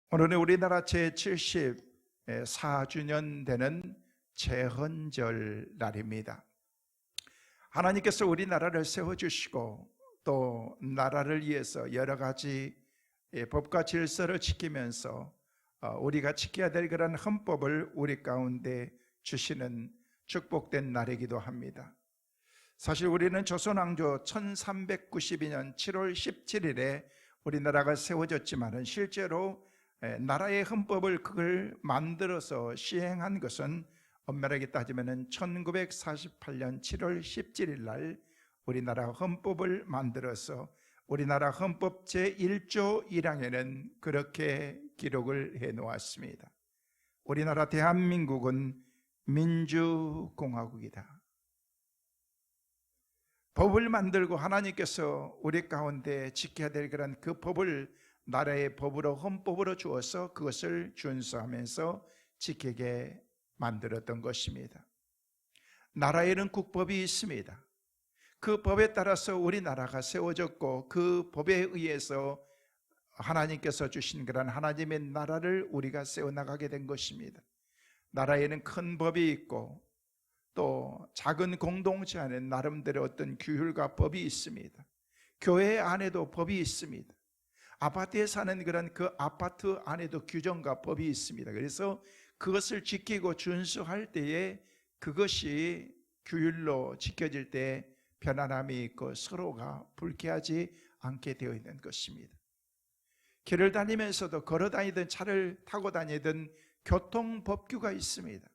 오늘은 우리나라 제74주년 되는 제헌절 날입니다. 하나님께서 우리나라를 세워주시고 또 나라를 위해서 여러 가지 법과 질서를 지키면서 우리가 지켜야 될 그런 헌법을 우리 가운데 주시는 축복된 날이기도 합니다. 사실 우리는 조선왕조 1392년 7월 17일에 우리나라가 세워졌지만 실제로 나라의 헌법을 그걸 만들어서 시행한 것은 엄밀하게 따지면 1948년 7월 17일 날 우리나라 헌법을 만들어서 우리나라 헌법 제1조 1항에는 그렇게 기록을 해 놓았습니다. 우리나라 대한민국은 민주공화국이다. 법을 만들고 하나님께서 우리 가운데 지켜야 될 그런 그 법을 나라의 법으로 헌법으로 주어서 그것을 준수하면서 지키게 만들었던 것입니다. 나라에는 국법이 있습니다. 그 법에 따라서 우리나라가 세워졌고 그 법에 의해서 하나님께서 주신 그런 하나님의 나라를 우리가 세워나가게 된 것입니다. 나라에는 큰 법이 있고 또 작은 공동체 안에 나름대로 어떤 규율과 법이 있습니다. 교회 안에도 법이 있습니다. 아파트에 사는 그런 그 아파트 안에도 규정과 법이 있습니다. 그래서 그것을 지키고 준수할 때에 그것이 규율로 지켜질 때 편안함이 있고 서로가 불쾌하지 않게 되어 있는 것입니다. 길을 다니면서도 걸어 다니든 차를 타고 다니든 교통법규가 있습니다.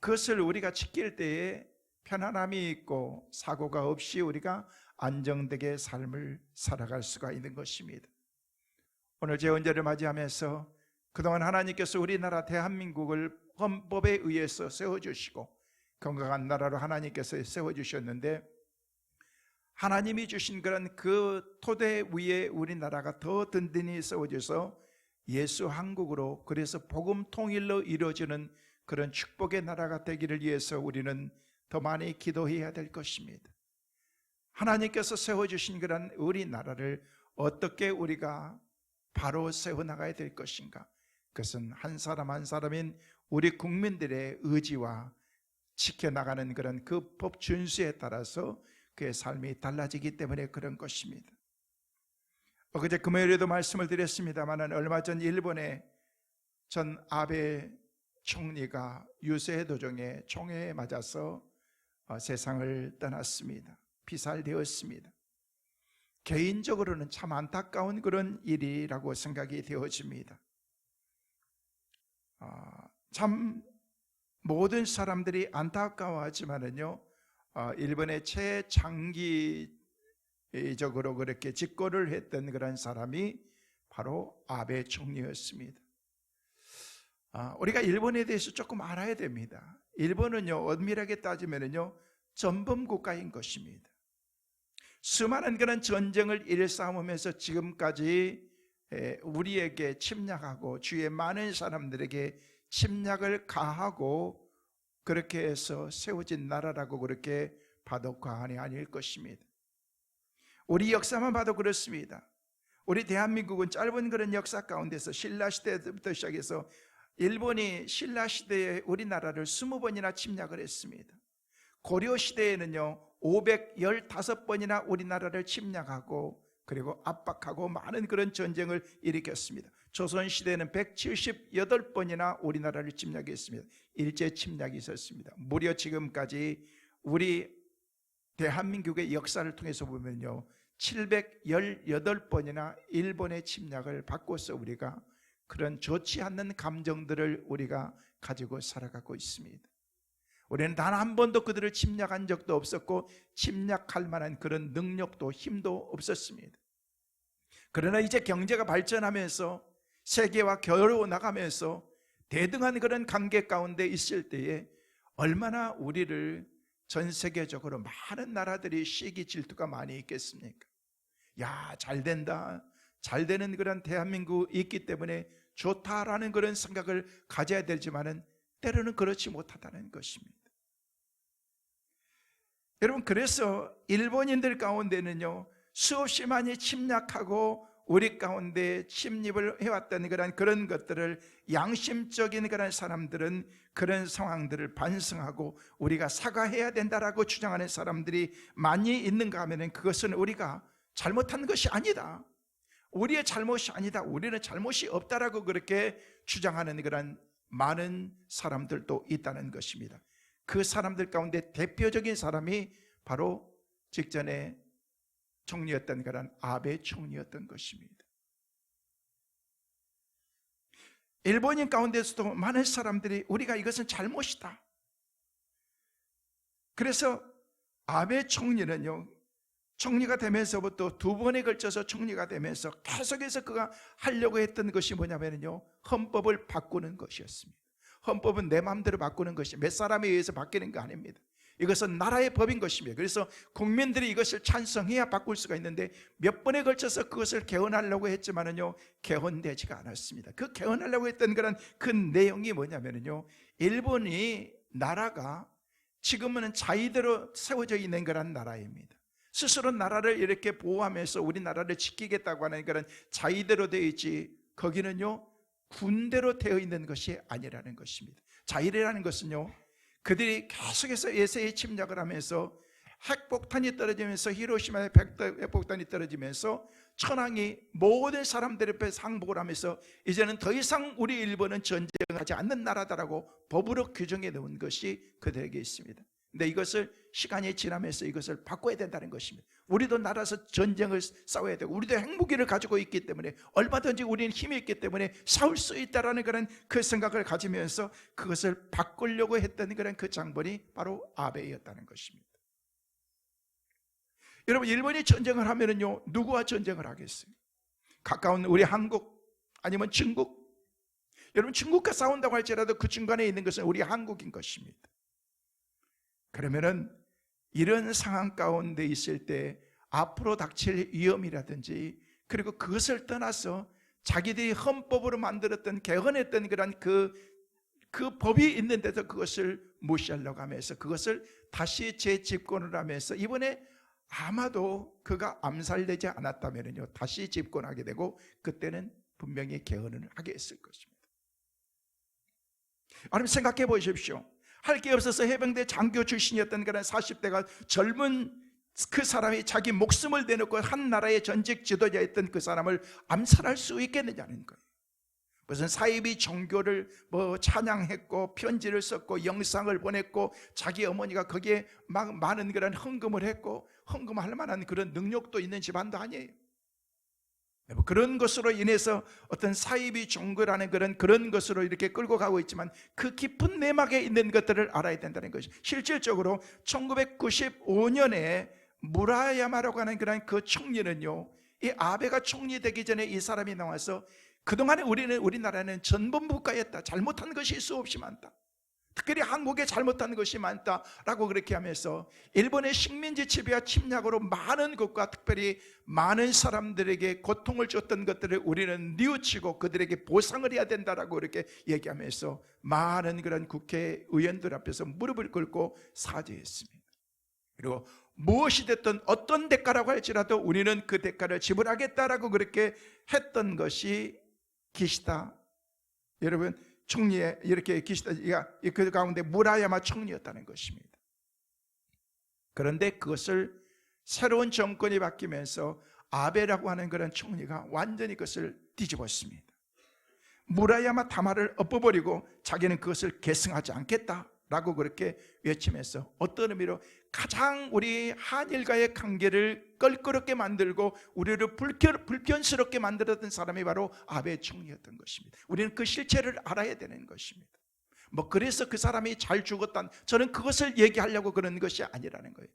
그것을 우리가 지킬 때에 편안함이 있고 사고가 없이 우리가 안정되게 삶을 살아갈 수가 있는 것입니다. 오늘 제헌절을 맞이하면서 그동안 하나님께서 우리나라 대한민국을 헌법에 의해서 세워주시고 건강한 나라로 하나님께서 세워주셨는데 하나님이 주신 그런 그 토대 위에 우리나라가 더 든든히 세워져서 예수 한국으로 그래서 복음 통일로 이루어지는 그런 축복의 나라가 되기를 위해서 우리는 더 많이 기도해야 될 것입니다. 하나님께서 세워주신 그런 우리나라를 어떻게 우리가 바로 세워나가야 될 것인가? 그것은 한 사람 한 사람인 우리 국민들의 의지와 지켜나가는 그런 그 법 준수에 따라서 그의 삶이 달라지기 때문에 그런 것입니다. 어제 금요일에도 말씀을 드렸습니다만 얼마 전 일본의 전 아베 총리가 유세 도중에 총에 맞아서 세상을 떠났습니다. 피살되었습니다. 개인적으로는 참 안타까운 그런 일이라고 생각이 되어집니다. 참 모든 사람들이 안타까워하지만은요, 일본의 최장기적으로 그렇게 집권을 했던 그런 사람이 바로 아베 총리였습니다. 우리가 일본에 대해서 조금 알아야 됩니다. 일본은요, 엄밀하게 따지면은요, 전범 국가인 것입니다. 수많은 그런 전쟁을 일삼으면서 지금까지 우리에게 침략하고 주위의 많은 사람들에게 침략을 가하고 그렇게 해서 세워진 나라라고 그렇게 봐도 과언이 아닐 것입니다. 우리 역사만 봐도 그렇습니다. 우리 대한민국은 짧은 그런 역사 가운데서 신라시대부터 시작해서 일본이 신라시대에 우리나라를 20번이나 침략을 했습니다. 고려시대에는요 515번이나 우리나라를 침략하고 그리고 압박하고 많은 그런 전쟁을 일으켰습니다. 조선시대에는 178번이나 우리나라를 침략했습니다. 일제 침략이 있었습니다. 무려 지금까지 우리 대한민국의 역사를 통해서 보면요 718번이나 일본의 침략을 받고서 우리가 그런 좋지 않는 감정들을 우리가 가지고 살아가고 있습니다. 우리는 단 한 번도 그들을 침략한 적도 없었고 침략할 만한 그런 능력도 힘도 없었습니다. 그러나 이제 경제가 발전하면서 세계와 겨루어 나가면서 대등한 그런 관계 가운데 있을 때에 얼마나 우리를 전 세계적으로 많은 나라들이 시기 질투가 많이 있겠습니까? 야, 잘 된다, 잘 되는 그런 대한민국이 있기 때문에 좋다라는 그런 생각을 가져야 되지만은 때로는 그렇지 못하다는 것입니다. 여러분, 그래서 일본인들 가운데는요 수없이 많이 침략하고 우리 가운데 침입을 해왔던 그런 것들을 양심적인 그런 사람들은 그런 상황들을 반성하고 우리가 사과해야 된다라고 주장하는 사람들이 많이 있는가 하면 그것은 우리가 잘못한 것이 아니다, 우리의 잘못이 아니다, 우리는 잘못이 없다라고 그렇게 주장하는 그런 많은 사람들도 있다는 것입니다. 그 사람들 가운데 대표적인 사람이 바로 직전에 총리였던 그런 아베 총리였던 것입니다. 일본인 가운데서도 많은 사람들이 우리가 이것은 잘못이다. 그래서 아베 총리는요, 총리가 되면서부터 두 번에 걸쳐서 총리가 되면서 계속해서 그가 하려고 했던 것이 뭐냐면요, 헌법을 바꾸는 것이었습니다. 헌법은 내 마음대로 바꾸는 것이 몇 사람에 의해서 바뀌는 거 아닙니다. 이것은 나라의 법인 것입니다. 그래서 국민들이 이것을 찬성해야 바꿀 수가 있는데 몇 번에 걸쳐서 그것을 개헌하려고 했지만은요, 개헌되지가 않았습니다. 그 개헌하려고 했던 그런 그 내용이 뭐냐면요, 일본이 나라가 지금은 자의대로 세워져 있는 그런 나라입니다. 스스로 나라를 이렇게 보호하면서 우리나라를 지키겠다고 하는 그런 자의대로 되어 있지, 거기는요 군대로 되어 있는 것이 아니라는 것입니다. 자의라는 것은요, 그들이 계속해서 예세에 침략을 하면서 핵폭탄이 떨어지면서 히로시마에 핵폭탄이 떨어지면서 천황이 모든 사람들 앞에 항복을 하면서 이제는 더 이상 우리 일본은 전쟁하지 않는 나라다라고 법으로 규정해 놓은 것이 그들에게 있습니다. 근데 이것을 시간이 지나면서 이것을 바꿔야 된다는 것입니다. 우리도 나라에서 전쟁을 싸워야 되고 우리도 핵무기를 가지고 있기 때문에 얼마든지 우리는 힘이 있기 때문에 싸울 수 있다라는 그런 그 생각을 가지면서 그것을 바꾸려고 했던 그런 그 장본이 바로 아베였다는 것입니다. 여러분, 일본이 전쟁을 하면은요, 누구와 전쟁을 하겠어요? 가까운 우리 한국 아니면 중국? 여러분, 중국과 싸운다고 할지라도 그 중간에 있는 것은 우리 한국인 것입니다. 그러면은 이런 상황 가운데 있을 때 앞으로 닥칠 위험이라든지, 그리고 그것을 떠나서 자기들이 헌법으로 만들었던 개헌했던 그런 그 법이 있는데도 그것을 무시하려고 하면서 그것을 다시 재집권을 하면서 이번에 아마도 그가 암살되지 않았다면요, 다시 집권하게 되고 그때는 분명히 개헌을 하게 했을 것입니다. 여러분, 생각해 보십시오. 할 게 없어서 해병대 장교 출신이었던 그런 40대가 젊은 그 사람이 자기 목숨을 내놓고 한 나라의 전직 지도자였던 그 사람을 암살할 수 있겠느냐는 거예요. 무슨 사이비 종교를 찬양했고 편지를 썼고 영상을 보냈고 자기 어머니가 거기에 막 많은 그런 헌금을 했고 헌금할 만한 그런 능력도 있는 집안도 아니에요. 그런 것으로 인해서 어떤 사이비 종교라는 그런 것으로 이렇게 끌고 가고 있지만 그 깊은 내막에 있는 것들을 알아야 된다는 것이, 실질적으로 1995년에 무라야마라고 하는 그런 그 총리는요, 이 아베가 총리 되기 전에 이 사람이 나와서 그동안에 우리나라는 전범국가였다, 잘못한 것이 수없이 많다, 특별히 한국에 잘못한 것이 많다라고 그렇게 하면서 일본의 식민지 지배와 침략으로 많은 것과 특별히 많은 사람들에게 고통을 줬던 것들을 우리는 뉘우치고 그들에게 보상을 해야 된다라고 그렇게 얘기하면서 많은 그런 국회의원들 앞에서 무릎을 꿇고 사죄했습니다. 그리고 무엇이 됐든 어떤 대가라고 할지라도 우리는 그 대가를 지불하겠다라고 그렇게 했던 것이 기시다, 여러분, 총리에 이렇게 기시다가 그 가운데 무라야마 총리였다는 것입니다. 그런데 그것을 새로운 정권이 바뀌면서 아베라고 하는 그런 총리가 완전히 그것을 뒤집었습니다. 무라야마 다마를 엎어버리고 자기는 그것을 계승하지 않겠다라고 그렇게 외치면서 어떤 의미로 가장 우리 한일과의 관계를 껄끄럽게 만들고 우리를 불편스럽게 만들었던 사람이 바로 아베 총리였던 것입니다. 우리는 그 실체를 알아야 되는 것입니다. 그래서 그 사람이 잘 죽었다, 저는 그것을 얘기하려고 그러는 것이 아니라는 거예요.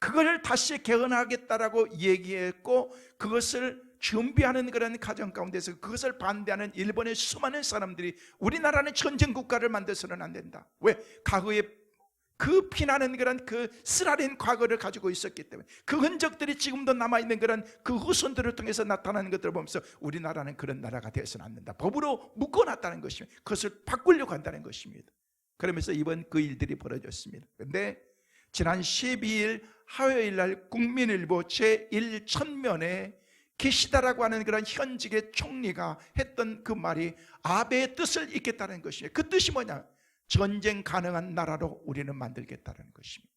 그걸 다시 개헌하겠다라고 얘기했고 그것을 준비하는 그런 과정 가운데서 그것을 반대하는 일본의 수많은 사람들이 우리나라는 전쟁 국가를 만들어서는 안 된다. 왜? 과거에 그 피나는 그런 그 쓰라린 과거를 가지고 있었기 때문에 그 흔적들이 지금도 남아있는 그런 그 후손들을 통해서 나타나는 것들을 보면서 우리나라는 그런 나라가 되어서는 안 된다, 법으로 묶어놨다는 것입니다. 그것을 바꾸려고 한다는 것입니다. 그러면서 이번 그 일들이 벌어졌습니다. 그런데 지난 12일 화요일 날 국민일보 제1천면에 기시다라고 하는 그런 현직의 총리가 했던 그 말이 아베의 뜻을 잇겠다는 것이에요. 그 뜻이 뭐냐? 전쟁 가능한 나라로 우리는 만들겠다는 것입니다.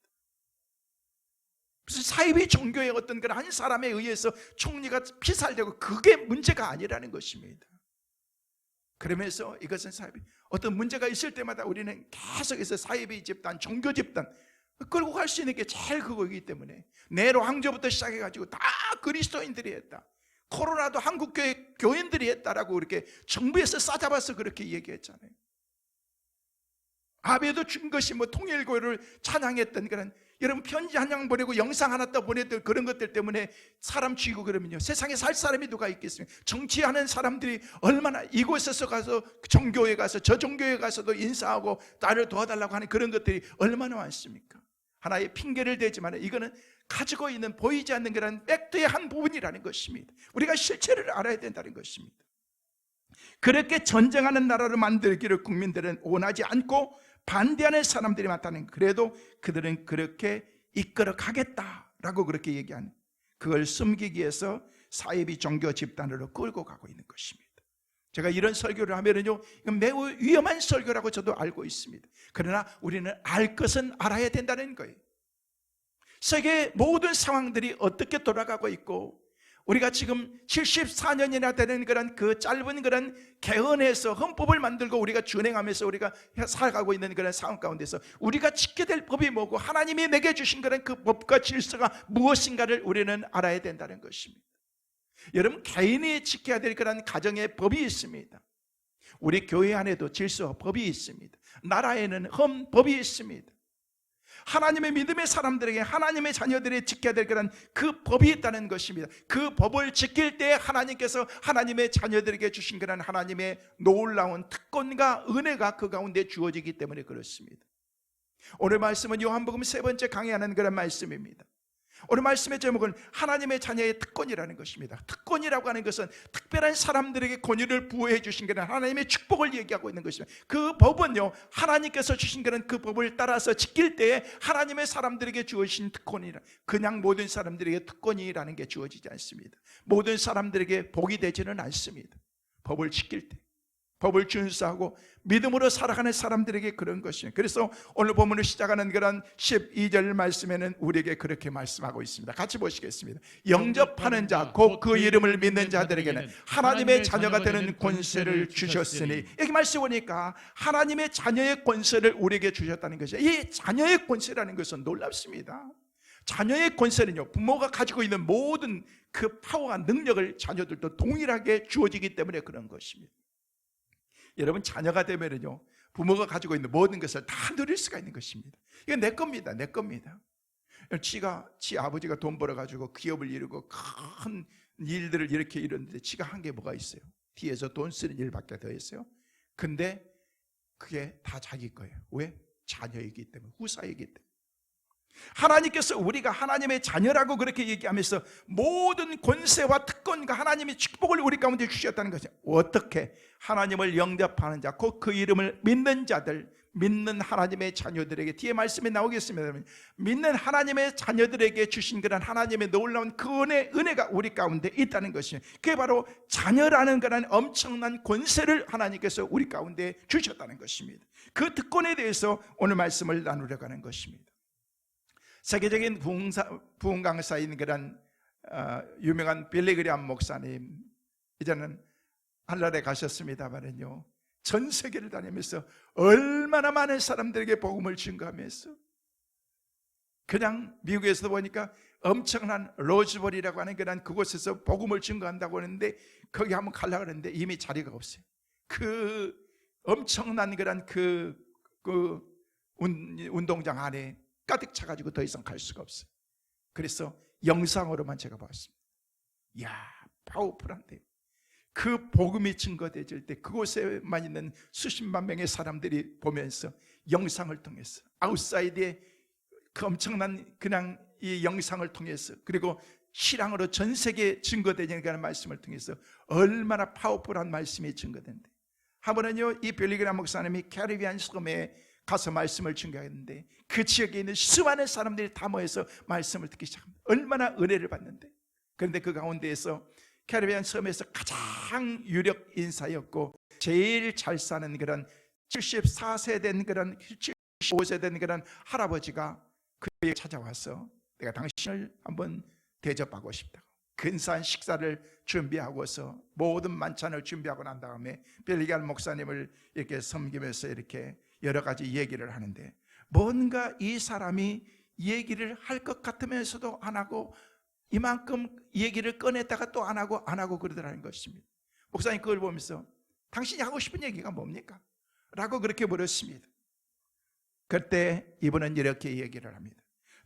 무슨 사이비 종교의 어떤 그런 한 사람에 의해서 총리가 피살되고 그게 문제가 아니라는 것입니다. 그러면서 이것은 사이비, 어떤 문제가 있을 때마다 우리는 계속해서 사이비 집단, 종교 집단 끌고 갈 수 있는 게 제일 그거이기 때문에 네로 황제부터 시작해가지고 다 그리스도인들이 했다. 코로나도 한국교회 교인들이 했다라고 그렇게 정부에서 싸잡아서 그렇게 얘기했잖아요. 아베도 준 것이 뭐 통일교회를 찬양했던 그런, 여러분 편지 한 장 보내고 영상 하나 더 보냈던 그런 것들 때문에 사람 죽이고 그러면요, 세상에 살 사람이 누가 있겠습니까? 정치하는 사람들이 얼마나 이곳에서 가서 정교회 가서 저 정교회 가서도 인사하고 나를 도와달라고 하는 그런 것들이 얼마나 많습니까? 하나의 핑계를 대지만 이거는 가지고 있는 보이지 않는 그런 팩트의 한 부분이라는 것입니다. 우리가 실체를 알아야 된다는 것입니다. 그렇게 전쟁하는 나라를 만들기를 국민들은 원하지 않고 반대하는 사람들이 많다는, 그래도 그들은 그렇게 이끌어 가겠다라고 그렇게 얘기하는, 그걸 숨기기 위해서 사이비 종교 집단으로 끌고 가고 있는 것입니다. 제가 이런 설교를 하면은요, 이건 매우 위험한 설교라고 저도 알고 있습니다. 그러나 우리는 알 것은 알아야 된다는 거예요. 세계의 모든 상황들이 어떻게 돌아가고 있고, 우리가 지금 74년이나 되는 그런 그 짧은 그런 개헌에서 헌법을 만들고 우리가 준행하면서 우리가 살아가고 있는 그런 상황 가운데서 우리가 지켜야 될 법이 뭐고 하나님이 내게 주신 그런 그 법과 질서가 무엇인가를 우리는 알아야 된다는 것입니다. 여러분, 개인이 지켜야 될 그런 가정의 법이 있습니다. 우리 교회 안에도 질서 법이 있습니다. 나라에는 헌법이 있습니다. 하나님의 믿음의 사람들에게, 하나님의 자녀들이 지켜야 될 그런 그 법이 있다는 것입니다. 그 법을 지킬 때 하나님께서 하나님의 자녀들에게 주신 그런 하나님의 놀라운 특권과 은혜가 그 가운데 주어지기 때문에 그렇습니다. 오늘 말씀은 요한복음 3번째 강의하는 그런 말씀입니다. 오늘 말씀의 제목은 하나님의 자녀의 특권이라는 것입니다. 특권이라고 하는 것은 특별한 사람들에게 권위를 부여해 주신 그런 하나님의 축복을 얘기하고 있는 것입니다. 그 법은요, 하나님께서 주신 그런 그 법을 따라서 지킬 때에 하나님의 사람들에게 주어진 특권이라, 그냥 모든 사람들에게 특권이라는 게 주어지지 않습니다. 모든 사람들에게 복이 되지는 않습니다. 법을 지킬 때, 법을 준수하고 믿음으로 살아가는 사람들에게 그런 것이에요. 그래서 오늘 본문을 시작하는 그런 12절 말씀에는 우리에게 그렇게 말씀하고 있습니다. 같이 보시겠습니다. 영접하는 자, 곧 그 이름을 믿는 자들에게는 하나님의 자녀가 되는 권세를 주셨으니, 여기 말씀 보니까 하나님의 자녀의 권세를 우리에게 주셨다는 것이에요. 이 자녀의 권세라는 것은 놀랍습니다. 자녀의 권세는요, 부모가 가지고 있는 모든 그 파워와 능력을 자녀들도 동일하게 주어지기 때문에 그런 것입니다. 여러분, 자녀가 되면은요, 부모가 가지고 있는 모든 것을 다 누릴 수가 있는 것입니다. 이건 내 겁니다. 내 겁니다. 지 아버지가 돈 벌어가지고 기업을 이루고 큰 일들을 이렇게 이뤘는데 지가 한 게 뭐가 있어요? 뒤에서 돈 쓰는 일밖에 더 했어요. 근데 그게 다 자기 거예요. 왜? 자녀이기 때문에, 후사이기 때문에. 하나님께서 우리가 하나님의 자녀라고 그렇게 얘기하면서 모든 권세와 특권과 하나님의 축복을 우리 가운데 주셨다는 것이죠. 어떻게? 하나님을 영접하는 자, 곧 그 이름을 믿는 자들, 믿는 하나님의 자녀들에게, 뒤에 말씀에 나오겠습니다. 믿는 하나님의 자녀들에게 주신 그런 하나님의 놀라운 그 은혜가 우리 가운데 있다는 것이에요. 그게 바로 자녀라는 그런 엄청난 권세를 하나님께서 우리 가운데 주셨다는 것입니다. 그 특권에 대해서 오늘 말씀을 나누려고 하는 것입니다. 세계적인 부흥 강사인 그런 유명한 빌리그리암 목사님, 이제는 하늘나라에 가셨습니다만은요, 전 세계를 다니면서 얼마나 많은 사람들에게 복음을 증거하면서, 그냥 미국에서도 보니까 엄청난 로즈볼이라고 하는 그런 그곳에서 복음을 증거한다고 하는데, 거기 한번 가려고 하는데 이미 자리가 없어요. 그 엄청난 그런 그 운동장 안에 가득 차가지고 더 이상 갈 수가 없어요. 그래서 영상으로만 제가 봤습니다. 이야, 파워풀한데, 그 복음이 증거되질 때 그곳에만 있는 수십만 명의 사람들이 보면서 영상을 통해서, 아웃사이드의 그 엄청난 그냥 이 영상을 통해서, 그리고 실황으로 전 세계에 증거되는 그런 말씀을 통해서 얼마나 파워풀한 말씀이 증거된대. 한 번은요, 이 빌리그람 목사님이 캐리비안 섬에 가서 말씀을 증거했는데 그 지역에 있는 수많은 사람들이 다 모여서 말씀을 듣기 시작합니다. 얼마나 은혜를 받는데. 그런데 그 가운데에서 캐리비안 섬에서 가장 유력 인사였고 제일 잘 사는 그런 74세 된 그런 75세 된 그런 할아버지가 그에게 찾아와서 내가 당신을 한번 대접하고 싶다고 근사한 식사를 준비하고서 모든 만찬을 준비하고 난 다음에 빌리갈 목사님을 이렇게 섬기면서 이렇게 여러 가지 얘기를 하는데 뭔가 이 사람이 얘기를 할 것 같으면서도 안 하고 이만큼 얘기를 꺼냈다가 또 안 하고 그러더라는 것입니다. 목사님 그걸 보면서 당신이 하고 싶은 얘기가 뭡니까? 라고 그렇게 물었습니다. 그때 이분은 이렇게 얘기를 합니다.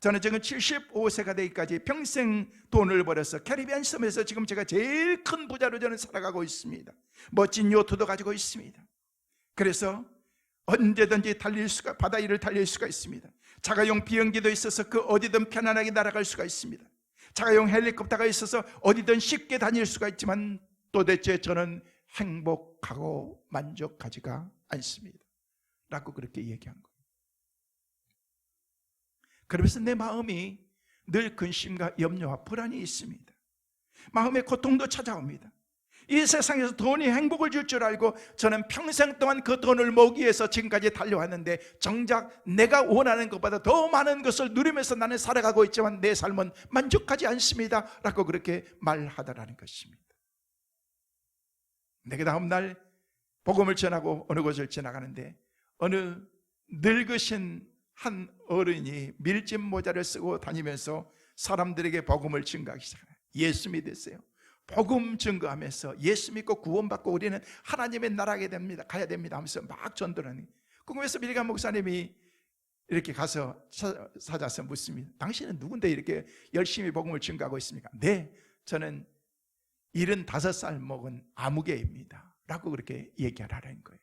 저는 지금 75세가 되기까지 평생 돈을 벌어서 캐리비안 섬에서 지금 제가 제일 큰 부자로 저는 살아가고 있습니다. 멋진 요트도 가지고 있습니다. 그래서 언제든지 바다 위를 달릴 수가 있습니다. 자가용 비행기도 있어서 그 어디든 편안하게 날아갈 수가 있습니다. 자가용 헬리콥터가 있어서 어디든 쉽게 다닐 수가 있지만 도대체 저는 행복하고 만족하지가 않습니다. 라고 그렇게 얘기한 거예요. 그러면서 내 마음이 늘 근심과 염려와 불안이 있습니다. 마음의 고통도 찾아옵니다. 이 세상에서 돈이 행복을 줄 줄 알고 저는 평생 동안 그 돈을 모으기 위해서 지금까지 달려왔는데 정작 내가 원하는 것보다 더 많은 것을 누리면서 나는 살아가고 있지만 내 삶은 만족하지 않습니다. 라고 그렇게 말하더라는 것입니다. 내가 다음날 복음을 전하고 어느 곳을 지나가는데 어느 늙으신 한 어른이 밀짚 모자를 쓰고 다니면서 사람들에게 복음을 증거하기 시작해요. 예수 믿으세요. 복음 증거하면서 예수 믿고 구원받고 우리는 하나님의 나라에 가야 됩니다 하면서 막 전도하는. 그러면서 빌리갈 목사님이 이렇게 가서 찾아서 묻습니다. 당신은 누군데 이렇게 열심히 복음을 증거하고 있습니까? 네, 저는 75살 먹은 아무개입니다 라고 그렇게 얘기하라는 거예요.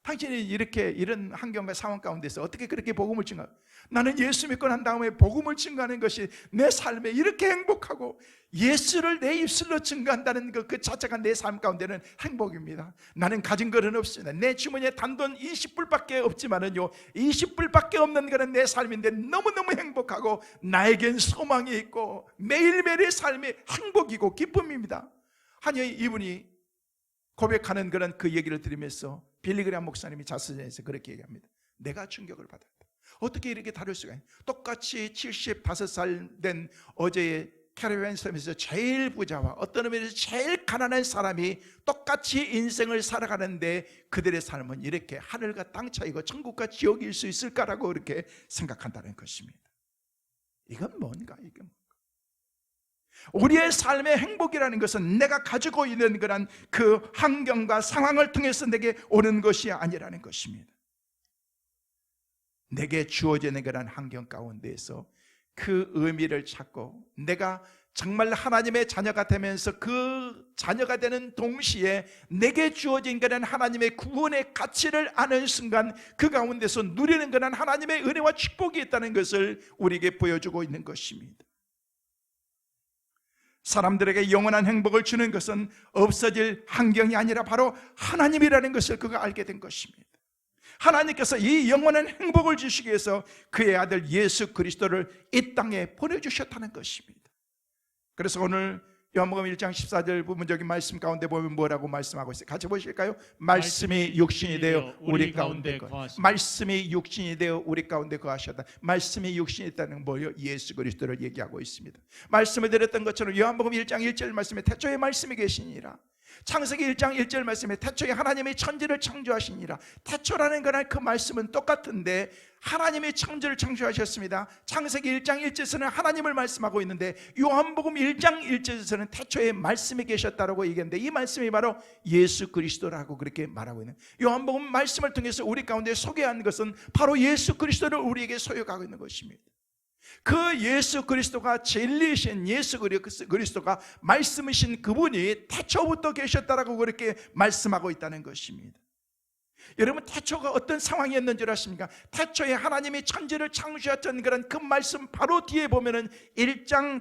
당신이 이런 환경과 상황 가운데서 어떻게 그렇게 복음을 증거하고, 나는 예수 믿고 난 다음에 복음을 증거하는 것이 내 삶에 이렇게 행복하고 예수를 내 입술로 증거한다는 그 자체가 내 삶 가운데는 행복입니다. 나는 가진 것은 없습니다. 내 주머니에 단돈 20불밖에 없지만은요 20불밖에 없는 것은 내 삶인데 너무너무 행복하고 나에겐 소망이 있고 매일매일의 삶이 행복이고 기쁨입니다. 아니 이분이 고백하는 그런 그 얘기를 들으면서 빌리그레암 목사님이 자서전에서 그렇게 얘기합니다. 내가 충격을 받았다. 어떻게 이렇게 다를 수가 있냐. 똑같이 75살 된 어제의 캐리비안 섬에서 제일 부자와 어떤 의미에서 제일 가난한 사람이 똑같이 인생을 살아가는데 그들의 삶은 이렇게 하늘과 땅 차이고 천국과 지옥일 수 있을까라고 그렇게 생각한다는 것입니다. 이건 뭔가 이게 우리의 삶의 행복이라는 것은 내가 가지고 있는 그런 그 환경과 상황을 통해서 내게 오는 것이 아니라는 것입니다. 내게 주어지는 그런 환경 가운데에서 그 의미를 찾고 내가 정말 하나님의 자녀가 되면서 그 자녀가 되는 동시에 내게 주어진 그런 하나님의 구원의 가치를 아는 순간 그 가운데서 누리는 그런 하나님의 은혜와 축복이 있다는 것을 우리에게 보여주고 있는 것입니다. 사람들에게 영원한 행복을 주는 것은 없어질 환경이 아니라 바로 하나님이라는 것을 그가 알게 된 것입니다. 하나님께서 이 영원한 행복을 주시기 위해서 그의 아들 예수 그리스도를 이 땅에 보내주셨다는 것입니다. 그래서 오늘 요한복음 1장 14절 부분적인 말씀 가운데 보면 뭐라고 말씀하고 있어요? 같이 보실까요? 말씀이 육신이 되어 우리 가운데 거하셨다. 말씀이 육신이 되어 우리 가운데 거하셨다. 말씀이 육신이 있다는 뭐예요? 예수 그리스도를 얘기하고 있습니다. 말씀을 드렸던 것처럼 요한복음 1장 1절 말씀에 태초에 말씀이 계시니라. 창세기 1장 1절 말씀에 태초에 하나님이 천지를 창조하시니라. 태초라는 거나 그 말씀은 똑같은데 하나님이 천지를 창조하셨습니다. 창세기 1장 1절에서는 하나님을 말씀하고 있는데 요한복음 1장 1절에서는 태초에 말씀이 계셨다라고 얘기했는데 이 말씀이 바로 예수 그리스도라고 그렇게 말하고 있는, 요한복음 말씀을 통해서 우리 가운데 소개한 것은 바로 예수 그리스도를 우리에게 소유하고 있는 것입니다. 그 예수 그리스도가 진리이신 예수 그리스도가 말씀이신 그분이 태초부터 계셨다라고 그렇게 말씀하고 있다는 것입니다. 여러분, 태초가 어떤 상황이었는 줄 아십니까? 태초에 하나님이 천지를 창조하셨던 그런 그 말씀 바로 뒤에 보면은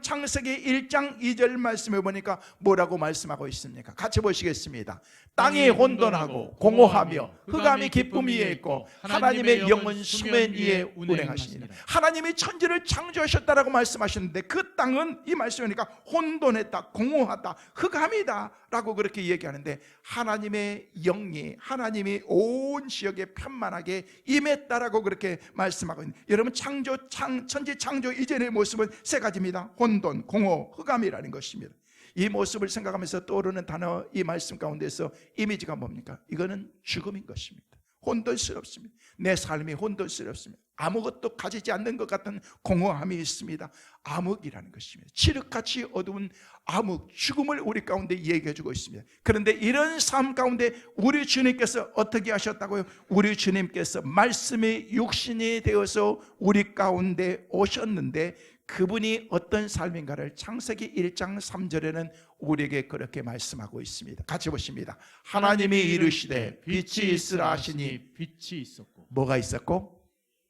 창세기 1장 2절 말씀에 보니까 뭐라고 말씀하고 있습니까? 같이 보시겠습니다. 땅이 혼돈하고 공허하며 흑암이 깊음 위에 있고 하나님의 영은 수면 위에 운행하시니라. 하나님이 천지를 창조하셨다라고 말씀하셨는데 그 땅은 이 말씀이니까 혼돈했다, 공허하다, 흑암이다 라고 그렇게 얘기하는데, 하나님의 영이 하나님이 온 지역에 편만하게 임했다라고 그렇게 말씀하고 있는, 여러분, 천지 창조 이전의 모습은 세 가지입니다. 혼돈, 공허, 흑암이라는 것입니다. 이 모습을 생각하면서 떠오르는 단어, 이 말씀 가운데서 이미지가 뭡니까? 이거는 죽음인 것입니다. 혼돈스럽습니다. 내 삶이 혼돈스럽습니다. 아무것도 가지지 않는 것 같은 공허함이 있습니다. 암흑이라는 것입니다. 칠흑같이 어두운 암흑, 죽음을 우리 가운데 얘기해 주고 있습니다. 그런데 이런 삶 가운데 우리 주님께서 어떻게 하셨다고요? 우리 주님께서 말씀이 육신이 되어서 우리 가운데 오셨는데, 그분이 어떤 삶인가를 창세기 1장 3절에는 우리에게 그렇게 말씀하고 있습니다. 같이 보십니다. 하나님이 이르시되 빛이 있으라 하시니 빛이 있었고. 뭐가 있었고?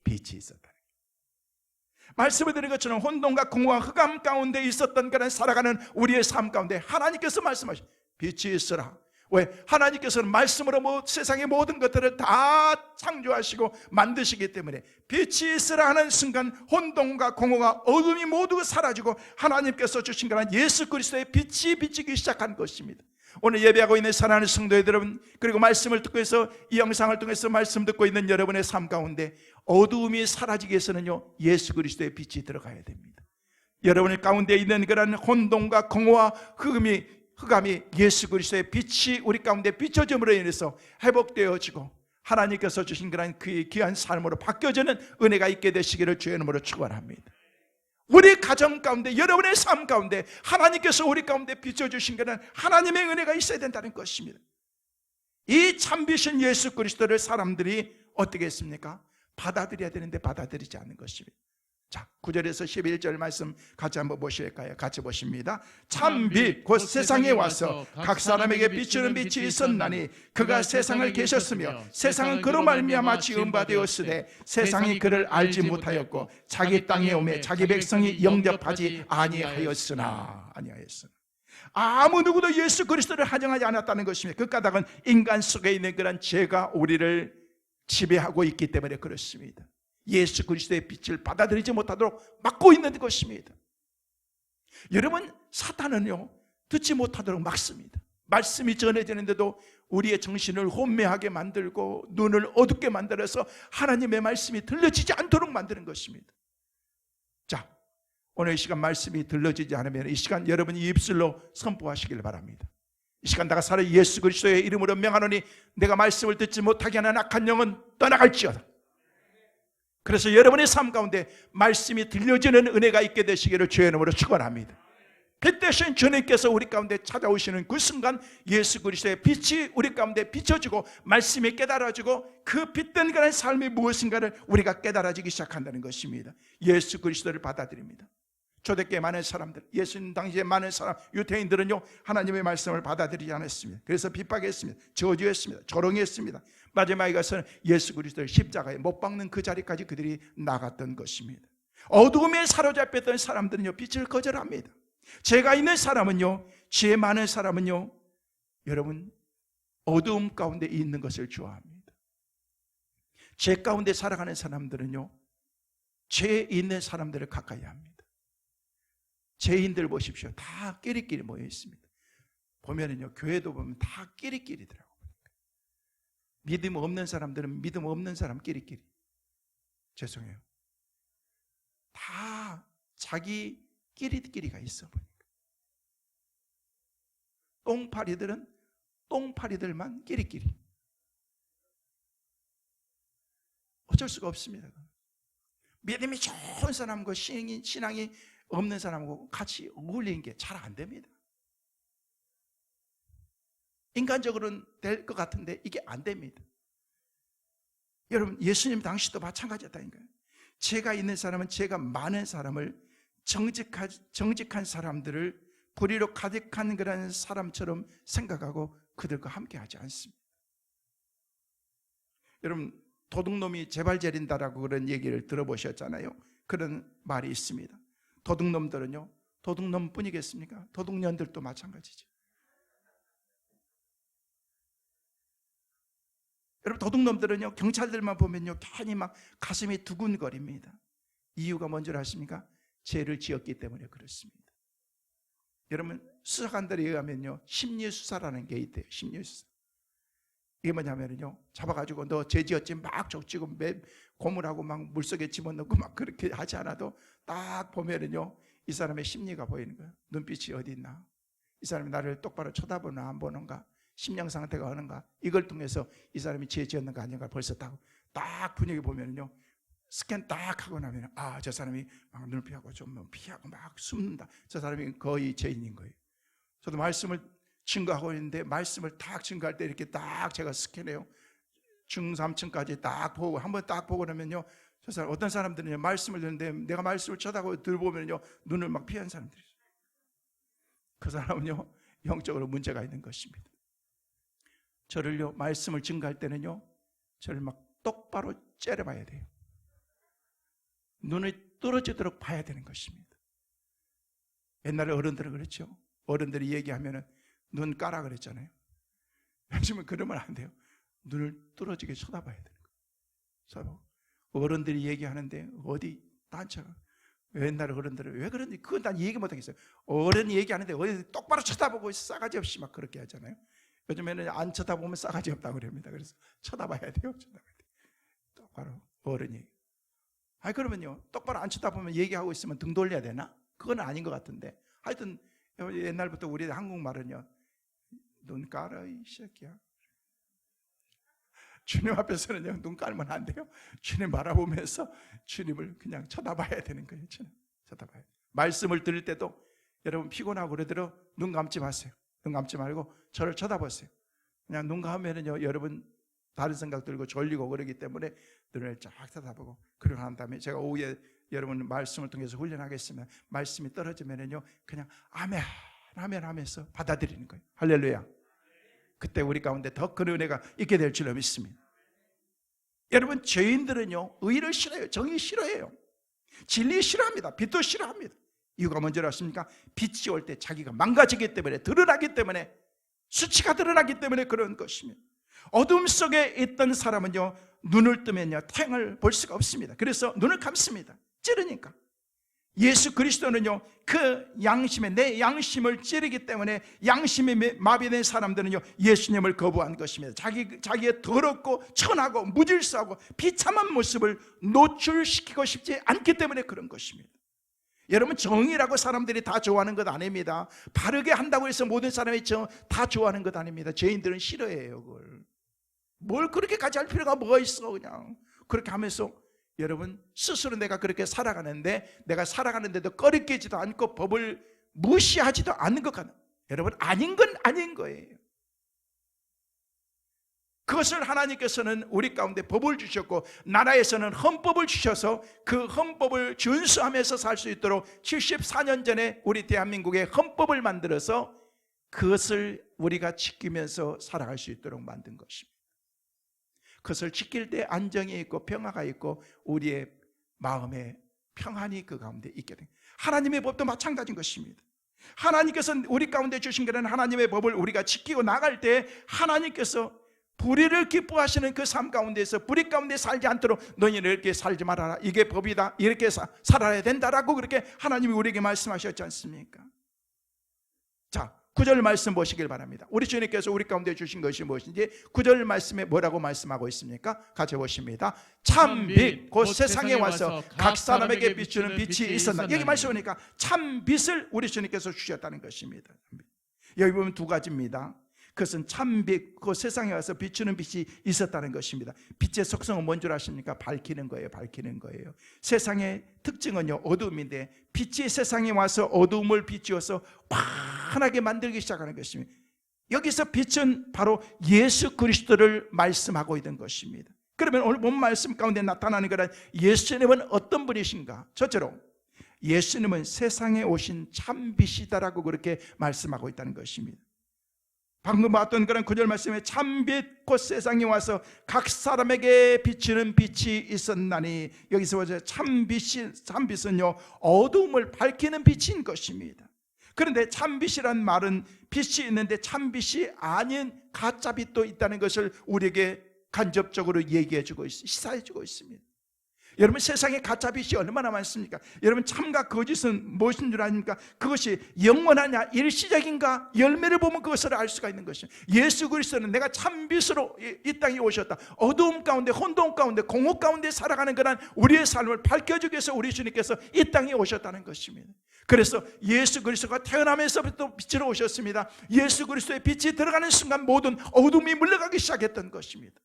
빛이 있었다. 말씀을 드린 것처럼 혼돈과 공허와 흑암 가운데 있었던 그런 살아가는 우리의 삶 가운데 하나님께서 말씀하신 빛이 있으라. 왜? 하나님께서는 말씀으로 세상의 모든 것들을 다 창조하시고 만드시기 때문에 빛이 있으라 하는 순간 혼돈과 공허가 어둠이 모두 사라지고 하나님께서 주신 그런 예수 그리스도의 빛이 비치기 시작한 것입니다. 오늘 예배하고 있는 사랑하는 성도 여러분, 그리고 말씀을 듣고 해서 이 영상을 통해서 말씀 듣고 있는 여러분의 삶 가운데 어두움이 사라지기 위해서는요, 예수 그리스도의 빛이 들어가야 됩니다. 여러분의 가운데 있는 그런 혼돈과 공허와 흑암이 예수 그리스도의 빛이 우리 가운데 비춰짐으로 인해서 회복되어지고 하나님께서 주신 그런 그의 귀한 삶으로 바뀌어지는 은혜가 있게 되시기를 주의 이름으로 축원합니다. 우리 가정 가운데, 여러분의 삶 가운데 하나님께서 우리 가운데 비춰주신 것은 하나님의 은혜가 있어야 된다는 것입니다. 이 참비신 예수 그리스도를 사람들이 어떻게 했습니까? 받아들여야 되는데 받아들이지 않는 것입니다. 자, 9절에서 11절 말씀 같이 한번 보실까요? 같이 보십니다. 참빛 곧 세상에 와서 각 사람에게 비추는 빛이 있었나니 그가 세상을 계셨으며 세상은 그로 말미암아 지은 바 되었으되 세상이 그를 알지 못하였고 자기 땅에 오매 자기 백성이 영접하지 아니하였으나. 아무 누구도 예수 그리스도를 환영하지 않았다는 것입니다. 그 까닭은 인간 속에 있는 그런 죄가 우리를 지배하고 있기 때문에 그렇습니다. 예수 그리스도의 빛을 받아들이지 못하도록 막고 있는 것입니다. 여러분, 사탄은요, 듣지 못하도록 막습니다. 말씀이 전해지는데도 우리의 정신을 혼미하게 만들고 눈을 어둡게 만들어서 하나님의 말씀이 들려지지 않도록 만드는 것입니다. 자, 오늘 이 시간 말씀이 들려지지 않으면 이 시간 여러분이 입술로 선포하시길 바랍니다. 이 시간 내가 살아 예수 그리스도의 이름으로 명하노니 내가 말씀을 듣지 못하게 하는 악한 영은 떠나갈지어다. 그래서 여러분의 삶 가운데 말씀이 들려지는 은혜가 있게 되시기를 주의 이름으로 축원합니다. 빛 대신 주님께서 우리 가운데 찾아오시는 그 순간 예수 그리스도의 빛이 우리 가운데 비춰지고 말씀이 깨달아지고 그 빛된 그런 삶이 무엇인가를 우리가 깨달아지기 시작한다는 것입니다. 예수 그리스도를 받아들입니다. 초대교회 많은 사람들, 예수님 당시에 많은 사람, 유대인들은요, 하나님의 말씀을 받아들이지 않았습니다. 그래서 핍박했습니다. 저주했습니다. 조롱했습니다. 마지막에 가서는 예수 그리스도를 십자가에 못 박는 그 자리까지 그들이 나갔던 것입니다. 어두움에 사로잡혔던 사람들은요, 빛을 거절합니다. 죄가 있는 사람은요, 죄 많은 사람은요, 여러분, 어두움 가운데 있는 것을 좋아합니다. 죄 가운데 살아가는 사람들은요, 죄 있는 사람들을 가까이 합니다. 죄인들 보십시오. 다 끼리끼리 모여 있습니다. 보면은요, 교회도 보면 다 끼리끼리더라고요. 믿음 없는 사람들은 믿음 없는 사람 끼리끼리. 죄송해요. 다 자기 끼리끼리가 있어 보니까. 똥파리들은 똥파리들만 끼리끼리. 어쩔 수가 없습니다. 믿음이 좋은 사람과 신앙이 없는 사람하고 같이 어울리는 게 잘 안 됩니다. 인간적으로는 될 것 같은데 이게 안 됩니다. 여러분, 예수님 당시도 마찬가지였다니까요. 죄가 있는 사람은 죄가 많은 사람을 정직한 사람들을 불의로 가득한 그런 사람처럼 생각하고 그들과 함께 하지 않습니다. 여러분, 도둑놈이 재발 제린다라고 그런 얘기를 들어보셨잖아요. 그런 말이 있습니다. 도둑놈들은요, 도둑놈뿐이겠습니까? 도둑년들도 마찬가지죠. 여러분, 도둑놈들은요, 경찰들만 보면요, 괜히 막 가슴이 두근거립니다. 이유가 뭔 줄 아십니까? 죄를 지었기 때문에 그렇습니다. 여러분, 수사관들에 의하면요, 심리수사라는 게 있대요. 심리수사. 이게 뭐냐면요, 잡아가지고 너 죄 지었지 막 적지고 고문하고 막 물속에 집어넣고 막 그렇게 하지 않아도 딱 보면은요, 이 사람의 심리가 보이는 거예요. 눈빛이 어디 있나? 이 사람이 나를 똑바로 쳐다보나 안 보는가? 심령 상태가 어는가? 이걸 통해서 이 사람이 죄 지었는가 아닌가 벌써 딱 분위기 보면은요, 스캔 딱 하고 나면 저 사람이 막 눈을 피하고 좀 피하고 막 숨는다. 저 사람이 거의 죄인인 거예요. 저도 말씀을 증거하고 있는데 말씀을 딱 증거할 때 이렇게 딱 제가 스캔해요. 중3층까지 딱 보고 한번 딱 보고 나면요, 저 사람, 어떤 사람들은요, 말씀을 듣는데 내가 말씀을 쳐다보고 들보면요, 눈을 막 피한 사람들이 있어요. 그 사람은요, 영적으로 문제가 있는 것입니다. 저를요, 말씀을 증거할 때는요, 저를 막 똑바로 째려봐야 돼요. 눈을 떨어지도록 봐야 되는 것입니다. 옛날에 어른들은 그랬죠. 어른들이 얘기하면은 눈 까라 그랬잖아요. 요즘은 그러면 안 돼요. 눈을 뚫어지게 쳐다봐야 되는 거예요. 어른들이 얘기하는데 어디 단체가, 옛날에 어른들은 왜 그런지 그건 난 얘기 못 하겠어요. 어른이 얘기하는데 어디 똑바로 쳐다보고 싸가지 없이 막 그렇게 하잖아요. 요즘에는 안 쳐다보면 싸가지 없다고 그럽니다. 그래서 쳐다봐야 돼요. 쳐다봐야 돼요. 똑바로 어른이. 그러면요, 똑바로 안 쳐다보면 얘기하고 있으면 등 돌려야 되나? 그건 아닌 것 같은데, 하여튼 옛날부터 우리 한국말은요, 눈 깔아 이 새끼야. 주님 앞에서는요, 눈 깔면 안 돼요. 주님 바라보면서 주님을 그냥 쳐다봐야 되는 거예요. 쳐다봐야 돼요. 말씀을 들을 때도 여러분 피곤하고 그러더라도 눈 감지 마세요. 눈 감지 말고 저를 쳐다보세요. 그냥 눈 감으면요, 여러분 다른 생각 들고 졸리고 그러기 때문에 눈을 쫙 쳐다보고, 그러고 난 다음에 제가 오후에 여러분 말씀을 통해서 훈련하겠습니다. 말씀이 떨어지면은요, 그냥 아멘 아멘 하면서 받아들이는 거예요. 할렐루야. 그때 우리 가운데 더 큰 은혜가 있게 될 줄로 믿습니다. 여러분, 죄인들은요, 의를 싫어해요. 정의 싫어해요. 진리 싫어합니다. 빛도 싫어합니다. 이유가 뭔지 아십니까? 빛이 올 때 자기가 망가지기 때문에, 드러나기 때문에, 수치가 드러나기 때문에 그런 것입니다. 어둠 속에 있던 사람은요, 눈을 뜨면요, 태양을 볼 수가 없습니다. 그래서 눈을 감습니다. 찌르니까. 예수 그리스도는요, 그 양심에, 내 양심을 찌르기 때문에 양심이 마비된 사람들은요, 예수님을 거부한 것입니다. 자기의 더럽고 천하고 무질서하고 비참한 모습을 노출시키고 싶지 않기 때문에 그런 것입니다. 여러분, 정의라고 사람들이 다 좋아하는 것 아닙니다. 바르게 한다고 해서 모든 사람이 다 좋아하는 것 아닙니다. 죄인들은 싫어해요. 그걸 뭘 그렇게까지 할 필요가 뭐가 있어. 그냥 그렇게 하면서 여러분, 스스로 내가 그렇게 살아가는데, 내가 살아가는데도 꺼리끼지도 않고 법을 무시하지도 않는 것 같아요. 여러분, 아닌 건 아닌 거예요. 그것을 하나님께서는 우리 가운데 법을 주셨고, 나라에서는 헌법을 주셔서 그 헌법을 준수하면서 살 수 있도록 74년 전에 우리 대한민국에 헌법을 만들어서 그것을 우리가 지키면서 살아갈 수 있도록 만든 것입니다. 그것을 지킬 때 안정이 있고 평화가 있고 우리의 마음에 평안이 그 가운데 있게 됩니다. 하나님의 법도 마찬가지인 것입니다. 하나님께서 우리 가운데 주신 그런 하나님의 법을 우리가 지키고 나갈 때 하나님께서 불의를 기뻐하시는 그 삶 가운데서 불의 가운데 살지 않도록 너희는 이렇게 살지 말아라, 이게 법이다, 이렇게 살아야 된다라고 그렇게 하나님이 우리에게 말씀하셨지 않습니까? 자, 9절 말씀 보시길 바랍니다. 우리 주님께서 우리 가운데 주신 것이 무엇인지 9절 말씀에 뭐라고 말씀하고 있습니까? 같이 보십니다. 참빛 곧 세상에 와서 각 사람에게 비추는 빛이 있었나. 여기 말씀하니까 참빛을 우리 주님께서 주셨다는 것입니다. 여기 보면 두 가지입니다. 그것은 참빛, 그 세상에 와서 비추는 빛이 있었다는 것입니다. 빛의 속성은 뭔 줄 아십니까? 밝히는 거예요. 밝히는 거예요. 세상의 특징은요, 어둠인데 빛이 세상에 와서 어둠을 비추어서 환하게 만들기 시작하는 것입니다. 여기서 빛은 바로 예수 그리스도를 말씀하고 있는 것입니다. 그러면 오늘 본 말씀 가운데 나타나는 거란 예수님은 어떤 분이신가? 첫째로 예수님은 세상에 오신 참빛이다라고 그렇게 말씀하고 있다는 것입니다. 방금 봤던 그런 구절 말씀에 참빛 곧 세상에 와서 각 사람에게 비치는 빛이 있었나니, 여기서 보세요. 참빛은요 어두움을 밝히는 빛인 것입니다. 그런데 참빛이란 말은 빛이 있는데 참빛이 아닌 가짜 빛도 있다는 것을 우리에게 간접적으로 얘기해주고 시사해주고 있습니다. 여러분, 세상에 가짜 빛이 얼마나 많습니까? 여러분, 참과 거짓은 무엇인 줄 아십니까? 그것이 영원하냐 일시적인가 열매를 보면 그것을 알 수가 있는 것입니다. 예수 그리스도는 내가 참빛으로 이 땅에 오셨다, 어두움 가운데 혼돈 가운데 공허 가운데 살아가는 그런 우리의 삶을 밝혀주기 위해서 우리 주님께서 이 땅에 오셨다는 것입니다. 그래서 예수 그리스도가 태어나면서부터 빛으로 오셨습니다. 예수 그리스도의 빛이 들어가는 순간 모든 어둠이 물러가기 시작했던 것입니다.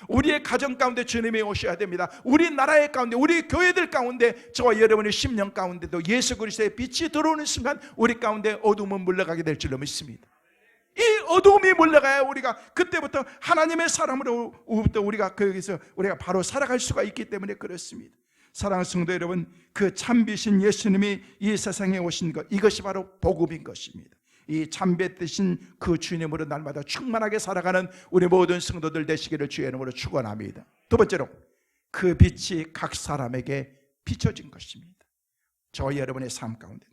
우리의 가정 가운데 주님이 오셔야 됩니다. 우리 나라의 가운데, 우리 교회들 가운데, 저와 여러분의 심령 가운데도 예수 그리스도의 빛이 들어오는 순간 우리 가운데 어둠은 물러가게 될 줄로 믿습니다. 이 어둠이 물러가야 우리가 그때부터 하나님의 사람으로부터 우리가 거기서 우리가 바로 살아갈 수가 있기 때문에 그렇습니다. 사랑하는 성도 여러분, 그 참빛인 예수님이 이 세상에 오신 것, 이것이 바로 복음인 것입니다. 이 참빛 되신 그 주님으로 날마다 충만하게 살아가는 우리 모든 성도들 되시기를 주의 이름으로 축원합니다. 두 번째로, 그 빛이 각 사람에게 비춰진 것입니다. 저와 여러분의 삶 가운데.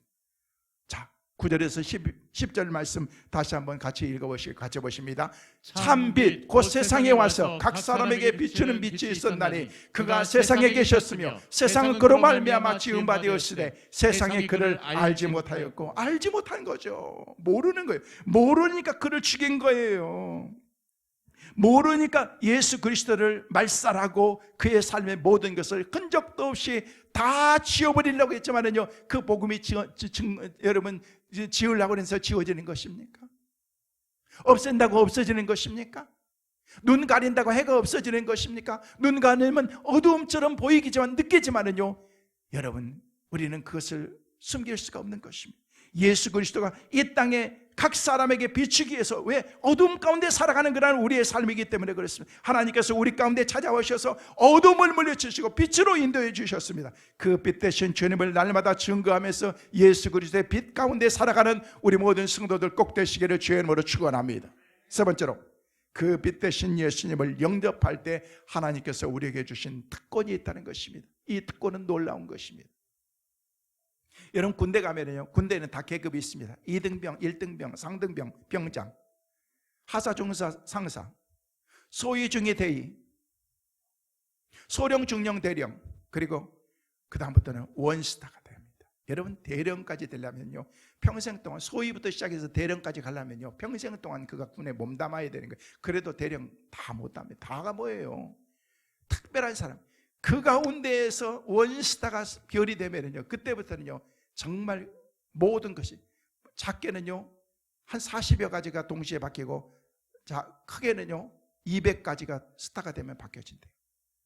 자, 9절에서 10절 말씀 다시 한번 같이 읽어보시고 같이 보십니다. 참빛 곧 세상에 와서 각 사람에게 비추는 빛이 있었나니 그가 세상에 계셨으며 세상은 그로 말미암아 지은 바 되었으되 세상에 그를 알지 못하였고, 알지 못한 거죠. 모르는 거예요. 모르니까 그를 죽인 거예요. 모르니까 예수 그리스도를 말살하고 그의 삶의 모든 것을 흔적도 없이 다 지워버리려고 했지만은요, 그 복음이 여러분 지으려고 해서 지워지는 것입니까? 없앤다고 없어지는 것입니까? 눈 가린다고 해가 없어지는 것입니까? 눈 가리면 어두움처럼 보이기지만 느끼지만은요, 여러분, 우리는 그것을 숨길 수가 없는 것입니다. 예수 그리스도가 이 땅에 각 사람에게 비추기 위해서, 왜? 어둠 가운데 살아가는 그런 우리의 삶이기 때문에 그렇습니다. 하나님께서 우리 가운데 찾아오셔서 어둠을 물리치시고 빛으로 인도해 주셨습니다. 그 빛 대신 주님을 날마다 증거하면서 예수 그리스도의 빛 가운데 살아가는 우리 모든 성도들 꼭 되시기를 주의 이름으로 축원합니다. 세 번째로, 그 빛 대신 예수님을 영접할 때 하나님께서 우리에게 주신 특권이 있다는 것입니다. 이 특권은 놀라운 것입니다. 여러분, 군대 가면은요, 군대는 다 계급이 있습니다. 2등병, 1등병, 상등병, 병장, 하사, 중사, 상사, 소위, 중위, 대위, 소령, 중령, 대령, 그리고 그 다음부터는 원스타가 됩니다. 여러분, 대령까지 되려면요, 평생 동안, 소위부터 시작해서 대령까지 가려면요, 평생 동안 그가 군에 몸담아야 되는 거예요. 그래도 대령 다 못합니다. 다가 뭐예요? 특별한 사람. 그 가운데에서 원스타가 별이 되면은요, 그때부터는요 정말 모든 것이, 작게는요 한 40여 가지가 동시에 바뀌고, 자, 크게는요 200가지가 스타가 되면 바뀌어진대요.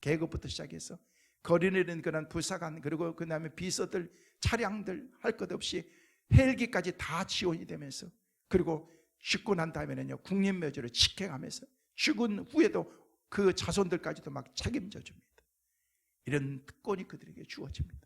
계급부터 시작해서 거리 내리는 그런 부사관, 그리고 그 다음에 비서들, 차량들 할 것 없이 헬기까지 다 지원이 되면서, 그리고 죽고 난 다음에는요 국립묘지를 직행하면서 죽은 후에도 그 자손들까지도 막 책임져 줍니다. 이런 특권이 그들에게 주어집니다.